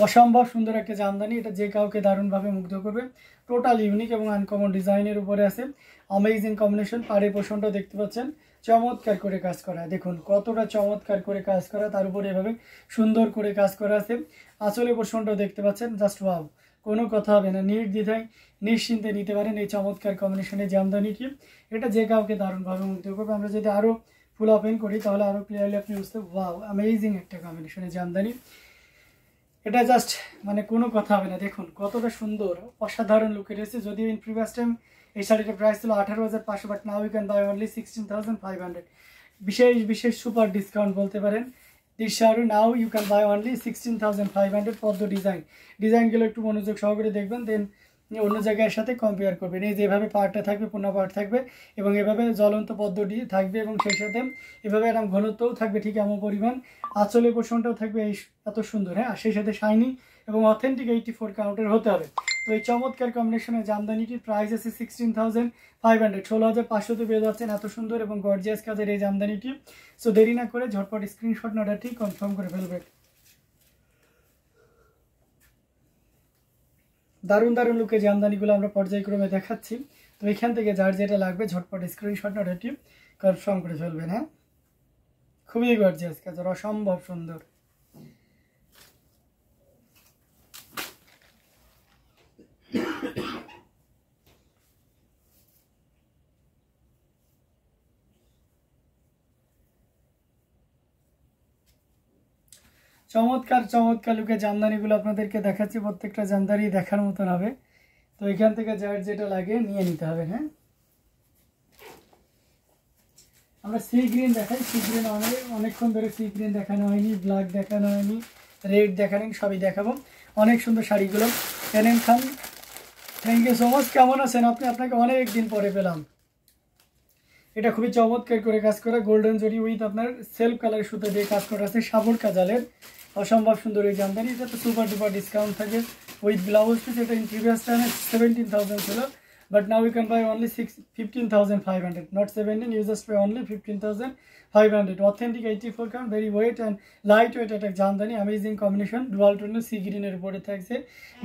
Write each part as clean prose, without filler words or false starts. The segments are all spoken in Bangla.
অসম্ভব সুন্দর একটা জামদানি, এটা যে কাউকে দারুণভাবে মুগ্ধ করবে। টোটাল ইউনিক এবং আনকমন ডিজাইনের উপরে আছে, অ্যামেজিং কম্বিনেশন। পাড়ের পোর্শনটা দেখতে পাচ্ছেন চমৎকার করে কাজ করা, দেখুন কতটা চমৎকার করে কাজ করা, তার উপরে এভাবে সুন্দর করে কাজ করা আছে। আঁচলের পোর্শনটাও দেখতে পাচ্ছেন, জাস্ট ওয়াও, কোনো কথা হবে না, নির্দ্বিধায় নিশ্চিন্তে নিতে পারেন এই চমৎকার কম্বিনেশনের জামদানিটি। এটা যে কাউকে দারুণভাবে মুগ্ধ করবে। আমরা যদি আরও ফুল ওপেন করি তাহলে আরও ক্লিয়ারলি আপনি বুঝতে, ওয়াও, অ্যামেজিং একটা কম্বিনেশনের জামদানি। এটা জাস্ট মানে কোনো কথা হবে না, দেখুন কতটা সুন্দর অসাধারণ লুকে রয়েছে। যদিও ইন প্রিভিয়াস টাইম এই শাড়িটার প্রাইস ছিল 18,500, but now you can buy only 16,500। বিশেষ সুপার ডিসকাউন্ট বলতে পারেন। This sari now you can buy only 16,500। পদ্ম ডিজাইনগুলো একটু মনোযোগ সহকারে দেখবেন, দেন অন্য জায়গার সাথে কম্পেয়ার করবেন। এই যে এভাবে পাড়টা থাকবে, পূর্ণ পাড় থাকবে এবং এভাবে জ্বলন্ত পদ্মটি থাকবে এবং সেই সাথে এভাবে এরকম ঘনত্বও থাকবে ঠিক এমন পরিমাণ। আঁচলের পোর্শনটাও থাকবে এই এত সুন্দর, হ্যাঁ, আর সেই সাথে শাইনি এবং অথেন্টিক 84 কাউন্টের হতে হবে। তো এই চমৎকার কম্বিনেশনের জামদানিটির প্রাইস আছে 16,500, 16,500 পেয়ে যাচ্ছেন এত সুন্দর এবং গর্জিয়াস কাজের এই জামদানিটি। সো দেরি না করে ঝটপট স্ক্রিনশট অর্ডারটি কনফার্ম করে ফেলবে। দারুণ লুকের জামদানিগুলো আমরা পর্যায়ক্রমে দেখাচ্ছি। তো এখান থেকে যার যেটা লাগবে ঝটপট স্ক্রিনশট অর্ডারটি কনফার্ম করে ফেলবেন। হ্যাঁ, খুবই গর্জিয়াস কাজ, অসম্ভব সুন্দর। চমৎকার লুকের জামদানিগুলো আপনাদেরকে দেখাচ্ছি। প্রত্যেকটা জামদানি দেখার মতন হবে। তো এখান থেকে যার যেটা লাগে নিয়ে নিতে হবে। হ্যাঁ, আমরা সি গ্রিন দেখাই, সি গ্রিন অনেকক্ষণ ধরে সি গ্রিন দেখানো হয়নি, ব্ল্যাক দেখানো হয়নি, রেড দেখানো, সবই দেখাবো। অনেক সুন্দর শাড়িগুলো। N M Khan, thank you so much. কেমন আছেন আপনি? আপনাকে অনেক দিন পরে পেলাম। এটা খুবই চমৎকার করে কাজ করা, গোল্ডেন জরি উইথ আপনার সেলফ কালার সুতো দিয়ে কাজ করা আছে, সাবুর কাজালের। অসম্ভব সুন্দর এই জামদানি। এটা তো সুপার ডুপার ডিসকাউন্ট থাকে উইথ ব্লাউজ পিস। এটা ইন প্রিভিয়াস টাইমে 17,000 ছিল, but now you can buy only 15,500, not 17, you just pay only 15,500. Authentic 84 count, very weight and light weight একটা জামদানি, অ্যামেজিং কম্বিনেশন, ডুয়াল টোনের সি গ্রিনের উপরে থাকছে।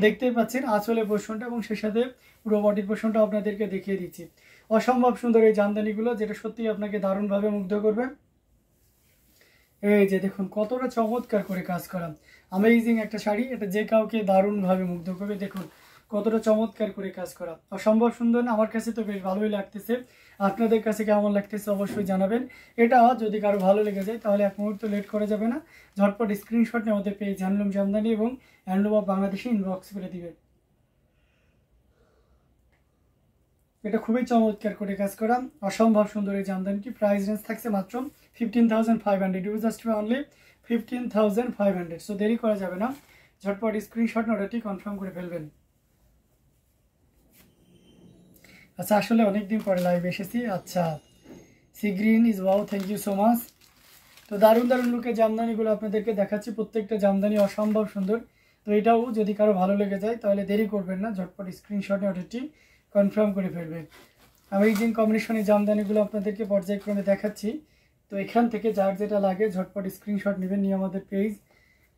দেখতেই পাচ্ছেন আঁচলের পোর্শনটা এবং সেই সাথে পুরো বডির পোর্শনটা আপনাদেরকে দেখিয়ে দিচ্ছি। অসম্ভব সুন্দর এই জামদানিগুলো, যেটা সত্যি আপনাকে দারুণভাবে মুগ্ধ করবে। এই যে দেখুন কতটা চমৎকার করে কাজ করা, অ্যামেজিং একটা শাড়ি। এটা যে কাউকে দারুণভাবে মুগ্ধ করবে। দেখুন কতটা চমৎকার করে কাজ করা, অসম্ভব সুন্দর না? আমার কাছে তো বেশ ভালোই লাগতেছে। আপনাদের কাছে কেমন লাগতেছে অবশ্যই জানাবেন। এটা যদি কারো ভালো লেগে যায় তাহলে এক মুহূর্ত লেট করা যাবে না, ঝটপট স্ক্রিনশট নিয়ে আমাদের পেজ হ্যান্ডলুম জামদানি এবং হ্যান্ডলুম অফ বাংলাদেশে ইনবক্স করে দিবেন। এটা খুবই চমৎকার করে কাজ করা, অসম্ভব সুন্দর এই জামদানিটি। প্রাইস রেঞ্জ থাকছে মাত্র 15,500, ইউ জাস্ট অনলি 15,500। সো দেরি করা যাবে না, ঝটপট স্ক্রিনশট অর্ডারটি কনফার্ম করে ফেলবেন। আচ্ছা, আসলে অনেকদিন পরে লাইভ এসেছি। আচ্ছা, sea green is wow, thank you so much. তো দারুণ লুকের জামদানিগুলো আপনাদেরকে দেখাচ্ছি, প্রত্যেকটা জামদানি অসম্ভব সুন্দর। তো এটাও যদি কারো ভালো লেগে যায় তাহলে দেরি করবেন না, ঝটপট স্ক্রিনশটে অর্ডারটি কনফার্ম করে ফেলবেন। আমি এই দিন কম্বিনেশনের জামদানিগুলো আপনাদেরকে পর্যায়ক্রমে দেখাচ্ছি। তো এখান থেকে যার যেটা লাগে ঝটপট স্ক্রিনশট নেবেন, নিয়ে আমাদের পেজ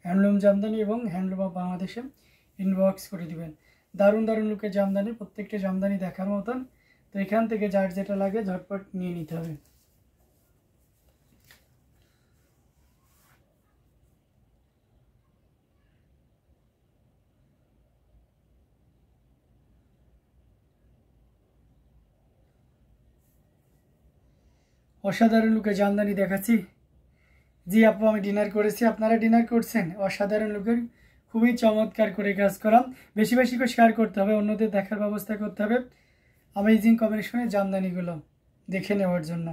হ্যান্ডলুম জামদানি এবং হ্যান্ডলুম অফ বাংলাদেশে ইনবক্স করে দিবেন। দারুণ লুকের জামদানি, প্রত্যেকটা জামদানি দেখার মতন। তো এখান থেকে যার যেটা লাগে ঝটপট নিয়ে নিতে হবে। অসাধারণ লুকের জামদানি দেখাচ্ছি। জি আপু, আমি ডিনার করেছি, আপনারা ডিনার করছেন? অসাধারণ লুকের, খুবই চমৎকার করে কাজ করা। বেশি করে শেয়ার করতে হবে, অন্যদের দেখার ব্যবস্থা করতে হবে অ্যামেজিং কম্বিনেশনের জামদানিগুলো দেখে নেওয়ার জন্য।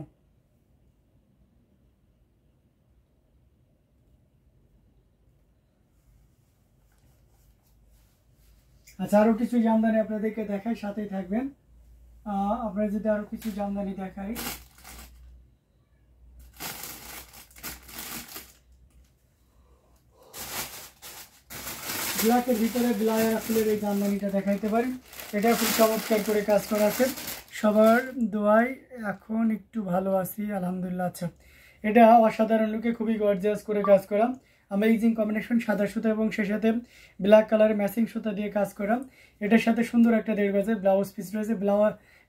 আচ্ছা, আরও কিছু জামদানি আপনাদেরকে দেখাই, সাথেই থাকবেন। আপনারা যদি আরও কিছু জামদানি দেখাই, ব্ল্যাকের ভিতরে ব্লায়ার ফুলের এই জামদানিটা দেখাইতে পারি। এটা খুব চমৎকার করে কাজ করা আছে, সবার দোয়ায় এখন একটু ভালো আছি আলহামদুলিল্লাহ। আচ্ছা, এটা অসাধারণ লুকে খুবই গর্জিয়াস করে কাজ করা, अमेजिंग कम्बिनेशन सादा सूता এবং সেই সাথে ব্ল্যাক কালারের ম্যাচিং সুতা দিয়ে কাজ করা। এটার সাথে সুন্দর একটা 1.5 গজের ব্লাউজ পিস রয়েছে।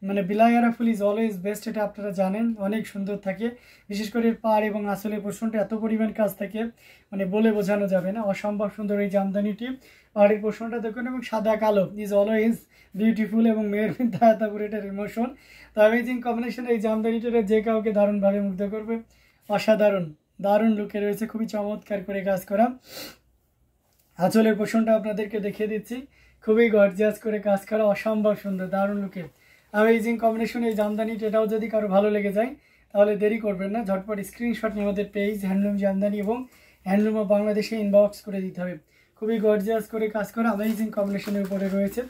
মানে বিলাইয়ারা ফুল ইজ অলওয়েজ বেস্ট, এটা আপনারা জানেন, অনেক সুন্দর থাকে। বিশেষ করে পাড় এবং আঁচলের পোর্শনটা এত পরিমাণ কাজ থাকে মানে বলে বোঝানো যাবে না, অসম্ভব সুন্দর এই জামদানিটি। পাড়ের পোর্শনটা দেখুন এবং সাদা কালো ইজ অলওয়েজ বিউটিফুল এবং মেয়ের দায়াতাপুর এটার ইমোশন। তো অ্যামেজিং কম্বিনেশন এই জামদানিটা যে কাউকে দারুণভাবে মুগ্ধ করবে। অসাধারণ দারুণ লুকে রয়েছে, খুবই চমৎকার করে কাজ করা। আঁচলের পোর্শনটা আপনাদেরকে দেখিয়ে দিচ্ছি, খুবই গর্জিয়াস করে কাজ করা, অসম্ভব সুন্দর দারুণ লুকে অ্যামেজিং কম্বিনেশন এই জামদানিটা। এটাও যদি কারো ভালো লেগে যায় তাহলে দেরি করবেন না, ঝটপট স্ক্রিনশট নিয়ে আমাদের পেজ হ্যান্ডলুম জামদানি এবং হ্যান্ডলুম অফ বাংলাদেশে ইনবক্স করে দিতে হবে। খুবই গর্জিয়াস করে কাজ করা অ্যামেজিং কম্বিনেশনের উপরে রয়েছে।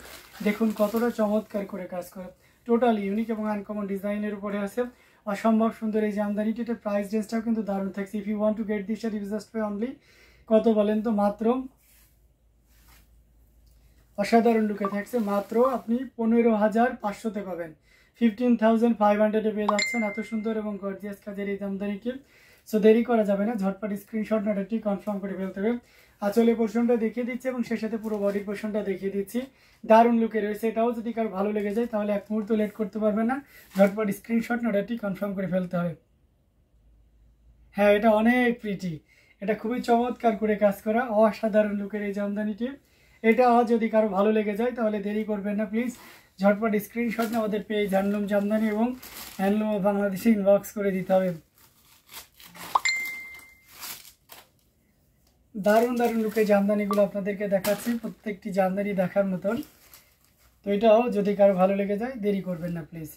দেখুন কতটা চমৎকার করে কাজ করা, টোটাল ইউনিক এবং আনকমন ডিজাইনের উপরে আছে। অসম্ভব সুন্দর এই জামদানিটি। এটা প্রাইস রেঞ্জটাও কিন্তু দারুণ থাকছে। If you want to get this you just pay only কত বলেন তো, মাত্র অসাধারণ লুকে থাকছে, মাত্র আপনি 15,500-তে পাবেন। 15,500-এ পেয়ে যাচ্ছেন এত সুন্দর এবং গর্জিয়াস কাজের এই জামদানিকে। সো দেরি করা যাবে না, ঝটপট স্ক্রিনশট নোটটি কনফার্ম করে ফেলতে হবে। আঁচলের পোর্শনটা দেখিয়ে দিচ্ছি এবং সেই সাথে পুরো বডির পোর্শনটা দেখিয়ে দিচ্ছি, দারুণ লুকে রয়েছে। এটাও যদি কারো ভালো লেগে যায় তাহলে এক মুহূর্ত লেট করতে পারবে না, ঝটপট স্ক্রিনশট নোটটি কনফার্ম করে ফেলতে হবে। হ্যাঁ, এটা অনেক প্রিটি, এটা খুবই চমৎকার করে কাজ করা অসাধারণ লুকের এই জামদানিটি। এটা যদি কারো ভালো লেগে যায় তাহলে দেরি করবেন না, প্লিজ ঝটপট স্ক্রিনশট নিয়ে আমাদের পেজ হ্যান্ডলুম জামদানি এবং হ্যান্ডলুম অফ বাংলাদেশে ইনবক্স করে দিতে হবে। দারুণ দারুণ লুকের জামদানিগুলো আপনাদেরকে দেখাচ্ছি, প্রত্যেকটি জামদানি দেখার মতন। তো এটাও যদি কারো ভালো লেগে যায় দেরি করবেন না প্লিজ।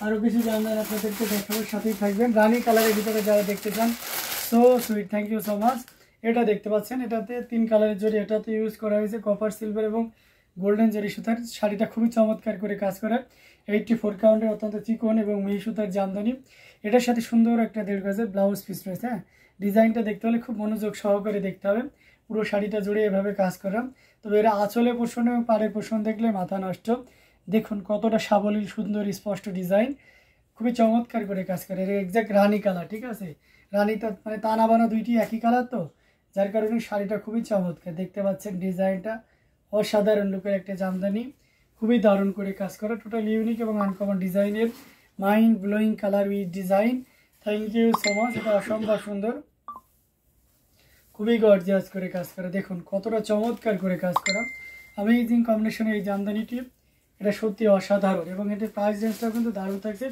আরও কিছু জামদানি আপনাদেরকে দেখানোর সাথেই থাকবেন। রানি কালারের ভিতরে যারা দেখতে চান, so sweet, thank you so much. এটা দেখতে পাচ্ছেন, এটাতে 3 কালারের জড়ি এটাতে ইউজ করা হয়েছে কপার, সিলভার এবং গোল্ডেন জরি সুতার। শাড়িটা খুবই চমৎকার করে কাজ করা, 84 কাউন্টের অত্যন্ত চিকন এবং মিহি সুতার জামদানি। এটার সাথে সুন্দর একটা 1.5 গজের ব্লাউজ পিস রয়েছে। হ্যাঁ, ডিজাইনটা দেখতে হলে খুব মনোযোগ সহকারে দেখতে হবে, পুরো শাড়িটা জুড়ে এভাবে কাজ করা। তবে এরা আঁচলে পোর্শন এবং পাড়ের পোর্শন দেখলে মাথা নষ্ট। দেখুন কতটা সাবলীল সুন্দর স্পষ্ট ডিজাইন, খুবই চমৎকার করে কাজ করে। এর এক্সাক্ট রানি কালার, ঠিক আছে, রানিটা মানে তানা বানা দুইটি একই কালার, তো যার কারণে শাড়িটা খুবই চমৎকার। দেখতে পাচ্ছেন ডিজাইনটা অসাধারণ লুকের একটা জামদানি, খুবই দারুণ করে কাজ করা, টোটাল ইউনিক এবং আনকমন ডিজাইনের mind blowing colour with design. Thank you so much, এটা অসম্ভব সুন্দর, খুবই গর্জিয়াস করে কাজ করা। দেখুন কতটা চমৎকার করে কাজ করা অ্যামেজিং কম্বিনেশনে এই জামদানিটি। এটা সত্যি অসাধারণ এবং এটার প্রাইস রেঞ্জটাও কিন্তু দারুণ থাকছে।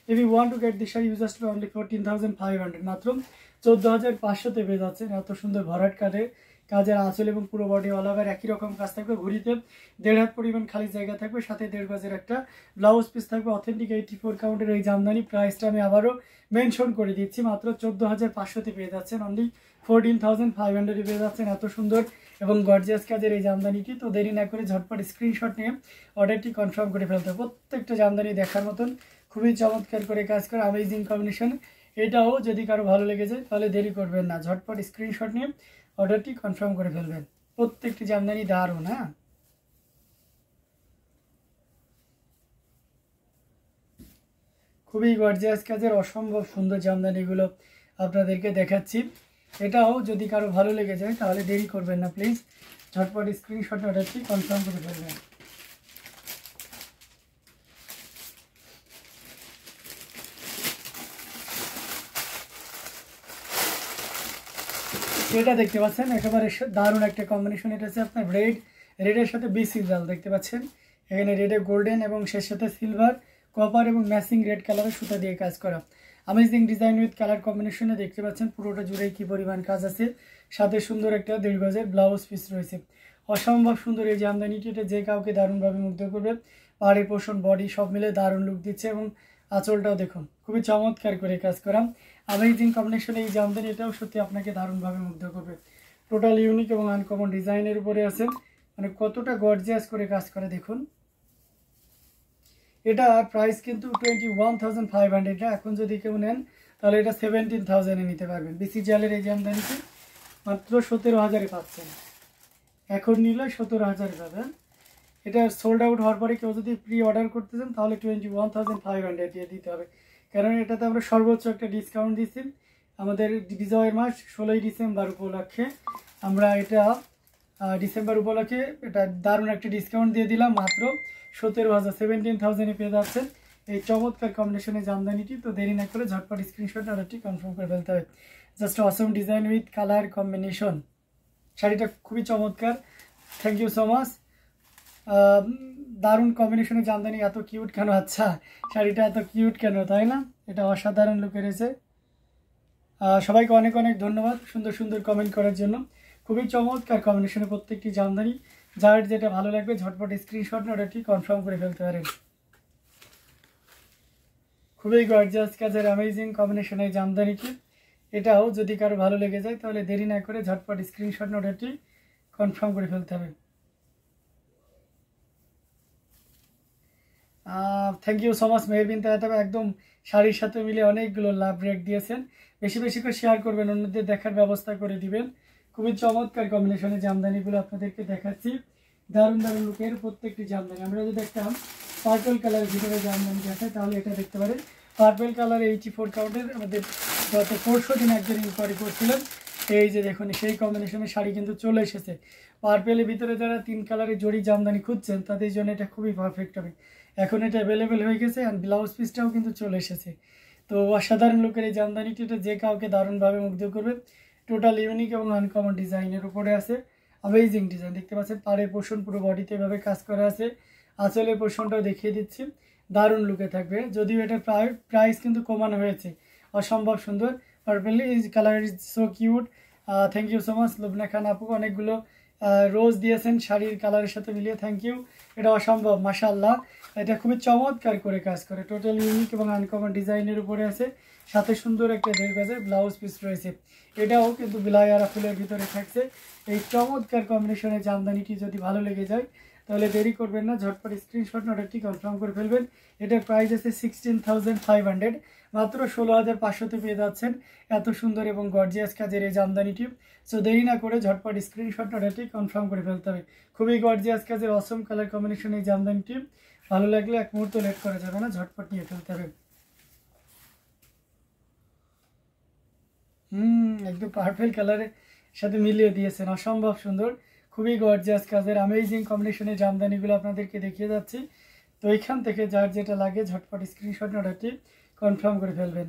If you want to get this sari you just pay only 14,500, মাত্র 14,500-তে পেয়ে যাচ্ছেন এত সুন্দর ভরাট কাজের আঁচল এবং পুরো বডি অল ওভার একই রকম কাজ থাকবে। ঘুরিতে 1.5 হাত পরিমাণ খালি জায়গা থাকবে, সাথে 1.5 গজের একটা ব্লাউজ পিস থাকবে। অথেন্টিক 84 কাউন্টের এই জামদানি প্রাইসটা আমি আবারও মেনশন করে দিচ্ছি, মাত্র 14,500-তে পেয়ে যাচ্ছেন, অনলি 14,500-এ পেয়ে যাচ্ছেন এত সুন্দর এবং গর্জিয়াস কাজের এই জামদানিটি। তো দেরি না করে ঝটপট স্ক্রিনশট নিয়ে অর্ডারটি কনফার্ম করে ফেলতে হবে। প্রত্যেকটা জামদানি দেখার মতন, খুবই চমৎকার করে কাজ করে অ্যামেজিং কম্বিনেশন। এটাও যদি কারো ভালো লেগে যায় তাহলে দেরি করবেন না, ঝটপট স্ক্রিনশট নিয়ে অর্ডারটি কনফার্ম করে ফেলবেন। প্রত্যেকটি জামদানি দারুণ। হ্যাঁ, খুবই গর্জিয়াস কাজের অসম্ভব সুন্দর জামদানিগুলো আপনাদেরকে দেখাচ্ছি। এটাও যদি কারো ভালো লেগে যায় তাহলে দেরি করবেন না, প্লিজ ঝটপট স্ক্রিনশট অর্ডারটি কনফার্ম করে ফেলবেন। এটা দেখতে পাচ্ছেন একেবারে দারুণ একটা কম্বিনেশন। এটা হচ্ছে আপনার রেডের সাথে বিসি জাল দেখতে পাচ্ছেন, এখানে রেডে গোল্ডেন এবং সে সাথে সিলভার, কপার এবং ম্যাচিং রেড কালারের সুতা দিয়ে কাজ করা। अमेजिंग डिजाइन उइथ कलर कम्बिनेशने देखते पाচ্ছেন পুরোটা জুড়েই কি পরিমাণ কাজ আছে সাথে সুন্দর একটা 1.5 গজের ব্লাউজ পিস রয়েছে অসম্ভব সুন্দর এই জামদানিটি এটা যে কাউকে দারুণভাবে মুগ্ধ করবে পাড়ে পোষণ বডি সব মিলে দারুণ লুক দিচ্ছে এবং আঁচলটাও দেখুন খুবই চমৎকার করে কাজ করা अमेजिंग কম্বিনেশনে এই জামদানি এটাও সত্যি আপনাকে দারুণভাবে মুগ্ধ করবে টোটাল ইউনিক এবং আনকমন ডিজাইনের উপরে আছে মানে কতটা গর্জিয়াস করে কাজ করে দেখুন এটা প্রাইস কিন্তু 21500 এখন যদি কেউ নেন তাহলে এটা 17,000-এ নিতে পারবেন। BCGL-এর এই জামদানিটি মাত্র 17,000-এ পাচ্ছেন। এখন নিলে 17,000 পাবেন। এটা সোল্ড আউট হওয়ার পরে কেউ যদি প্রি অর্ডার করতে চান তাহলে 21,500 দিয়ে দিতে হবে, কারণ এটাতে আমরা সর্বোচ্চ একটা ডিসকাউন্ট দিচ্ছি। আমাদের বিজয়ের মাস 16ই ডিসেম্বর উপলক্ষে আমরা এটা ডিসেম্বর উপলক্ষে এটা দারুণ একটা ডিসকাউন্ট দিয়ে দিলাম। মাত্র 17,000 পেয়ে যাচ্ছেন এই চমৎকার কম্বিনেশনের জামদানিটি। তো দেরি না করে ঝটপট স্ক্রিনশট অর্ডারটি কনফার্ম করে ফেলতে হবে। Just awesome design with colour combination. শাড়িটা খুবই চমৎকার। Thank you so much. দারুণ কম্বিনেশনের জামদানি, এত কিউট কেন? আচ্ছা, শাড়িটা এত কিউট কেন, তাই না? এটা অসাধারণ লুকে রয়েছে। সবাইকে অনেক অনেক ধন্যবাদ সুন্দর সুন্দর কমেন্ট করার জন্য। খুবই চমৎকার কম্বিনেশনের প্রত্যেকটি জামদানি। যার যেটা ভালো লাগবে ঝটপট স্ক্রিনশট অর্ডারটি কনফার্ম করে ফেলতে পারেন। খুবই গর্জিয়াস কাজের অ্যামেজিং কম্বিনেশনের জামদানিটি। এটাও যদি কারো ভালো লেগে যায় তাহলে দেরি না করে ঝটপট স্ক্রিনশট অর্ডারটি কনফার্ম করে ফেলতে হবে। থ্যাংক ইউ সো মাচ মেহরবিন তাহলে একদম শাড়ির সাথে মিলে অনেকগুলো লাভ রেক দিয়েছেন। বেশি বেশি করে শেয়ার করবেন, অন্যদের দেখার ব্যবস্থা করে দিবেন। খুবই চমৎকার কম্বিনেশনের জামদানিগুলো আপনাদেরকে দেখাচ্ছি। দারুণ দারুণ লুকের প্রত্যেকটি জামদানি। আমরা যদি দেখতাম পার্পল কালারের ভিতরে জামদানি দেখায় তাহলে এটা দেখতে পারেন। পার্পল কালার 84 কাউন্টের আমাদের গত 400 দিন একজন ইনকোয়ারি করছিলেন। এই যে দেখুন সেই কম্বিনেশনের শাড়ি কিন্তু চলে এসেছে। পার্পেলের ভিতরে যারা 3 কালারের জড়ি জামদানি খুঁজছেন তাদের জন্য এটা খুবই পারফেক্ট হবে। এখন এটা অ্যাভেলেবেল হয়ে গেছে আর ব্লাউজ পিসটাও কিন্তু চলে এসেছে। তো অসাধারণ লুকের এই জামদানিটি এটা যে কাউকে দারুণভাবে মুগ্ধ করবে। টোটাল ইউনিক এবং আনকমন ডিজাইনের উপরে আছে। অ্যামেজিং ডিজাইন দেখতে পাচ্ছেন। পাড়ের পোর্শন পুরো বডিতে এভাবে কাজ করা আছে। আঁচলের পোর্শনটাও দেখিয়ে দিচ্ছি, দারুণ লুকে থাকবে। যদিও এটার প্রাইস কিন্তু কমানো হয়েছে। অসম্ভব সুন্দর। Purple is colour is so cute. Thank you so much Lubna Khan আপু, অনেকগুলো রোজ দিয়েছেন শাড়ির কালারের সাথে মিলিয়ে, থ্যাংক ইউ। এটা অসম্ভব মাশাআল্লাহ। এটা খুবই চমৎকার করে কাজ করে। টোটাল ইউনিক এবং আনকমন ডিজাইনের উপরে আছে। সাথে সুন্দর একটা 1.5 গজের ব্লাউজ পিস রয়েছে। এটাও কিন্তু বিলাইয়ারা ফুলের ভিতরে থাকছে। এই চমৎকার কম্বিনেশনের জামদানিটি যদি ভালো লেগে যায় তাহলে দেরি করবেন না, ঝটপট স্ক্রিনশট অর্ডারটি কনফার্ম করে ফেলবেন। এটার প্রাইস আছে 16,500। মাত্র 16,500-তে পেয়ে যাচ্ছেন এত সুন্দর এবং গর্জিয়াস কাজের এই জামদানিটি। সো দেরি না করে ঝটপট স্ক্রিনশট অর্ডারটি কনফার্ম করে ফেলতে হবে। খুবই গর্জিয়াস কাজের অসম কালার কম্বিনেশন এই জামদানিটি। ভালো লাগলে এক মুহূর্ত লেট করা যাবে না, ঝটপট নিয়ে ফেলতে হবে। একদম পারফেক্ট কালারের সাথে মিলিয়ে দিয়েছেন, অসম্ভব সুন্দর। খুবই গর্জিয়াস কাজের অ্যামেজিং কম্বিনেশনের জামদানিগুলো আপনাদেরকে দেখিয়ে যাচ্ছি। তো এখান থেকে যার যেটা লাগে ঝটপট স্ক্রিনশট অর্ডারটি কনফার্ম করে ফেলবেন।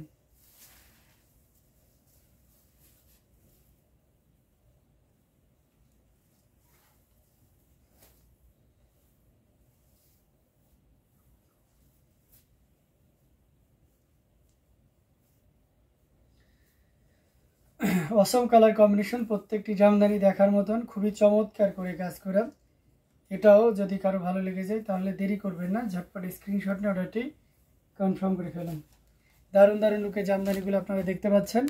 অসম কালার কম্বিনেশন, প্রত্যেকটি জামদানি দেখার মতন, খুবই চমৎকার করে কাজ করা। এটাও যদি কারো ভালো লেগে যায় তাহলে দেরি করবেন না, ঝটপট স্ক্রিনশট অর্ডারটি কনফার্ম করে ফেলুন। দারুণ দারুণ লুকে জামদানিগুলো আপনারা দেখতে পাচ্ছেন।